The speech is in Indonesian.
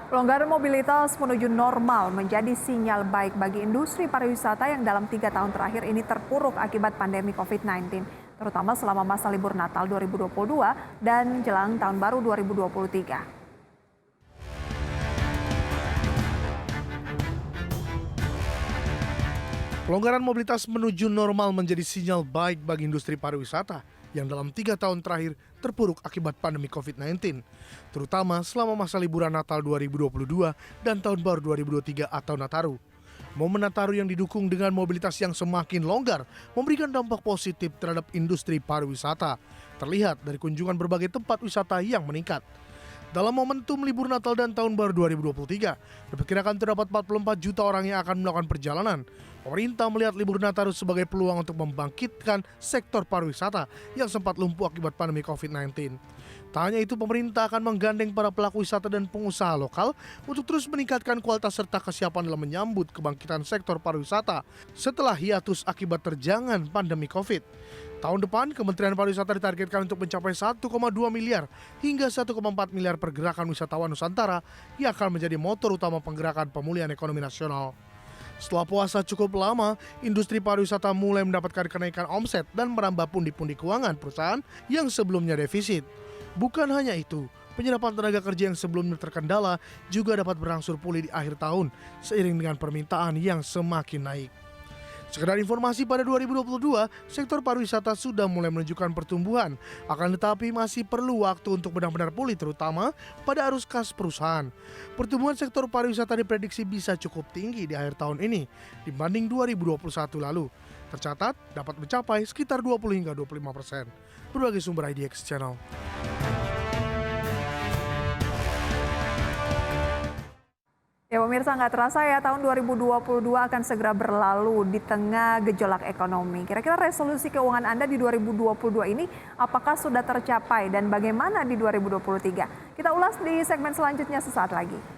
Pelonggaran mobilitas menuju normal menjadi sinyal baik bagi industri pariwisata yang dalam 3 tahun terakhir ini terpuruk akibat pandemi COVID-19, terutama selama masa libur Natal 2022 dan jelang Tahun Baru 2023. Pelonggaran mobilitas menuju normal menjadi sinyal baik bagi industri pariwisata yang dalam 3 tahun terakhir terpuruk akibat pandemi COVID-19, terutama selama masa liburan Natal 2022 dan Tahun Baru 2023 atau Nataru. Momen Nataru yang didukung dengan mobilitas yang semakin longgar memberikan dampak positif terhadap industri pariwisata, terlihat dari kunjungan berbagai tempat wisata yang meningkat. Dalam momentum libur Natal dan Tahun Baru 2023, diperkirakan terdapat 44 juta orang yang akan melakukan perjalanan. Pemerintah melihat libur Nataru sebagai peluang untuk membangkitkan sektor pariwisata yang sempat lumpuh akibat pandemi COVID-19. Tak hanya itu, pemerintah akan menggandeng para pelaku wisata dan pengusaha lokal untuk terus meningkatkan kualitas serta kesiapan dalam menyambut kebangkitan sektor pariwisata setelah hiatus akibat terjangan pandemi COVID. Tahun depan, Kementerian Pariwisata ditargetkan untuk mencapai 1,2 miliar hingga 1,4 miliar pergerakan wisatawan Nusantara yang akan menjadi motor utama penggerakan pemulihan ekonomi nasional. Setelah puasa cukup lama, industri pariwisata mulai mendapatkan kenaikan omset dan merambah pundi-pundi keuangan perusahaan yang sebelumnya defisit. Bukan hanya itu, penyerapan tenaga kerja yang sebelumnya terkendala juga dapat berangsur pulih di akhir tahun seiring dengan permintaan yang semakin naik. Sekedar informasi, pada 2022, sektor pariwisata sudah mulai menunjukkan pertumbuhan, akan tetapi masih perlu waktu untuk benar-benar pulih terutama pada arus kas perusahaan. Pertumbuhan sektor pariwisata diprediksi bisa cukup tinggi di akhir tahun ini dibanding 2021 lalu. Tercatat dapat mencapai sekitar 20 hingga 25%. Berbagai sumber IDX Channel. Ya pemirsa, nggak terasa ya tahun 2022 akan segera berlalu di tengah gejolak ekonomi. Kira-kira resolusi keuangan Anda di 2022 ini apakah sudah tercapai dan bagaimana di 2023? Kita ulas di segmen selanjutnya sesaat lagi.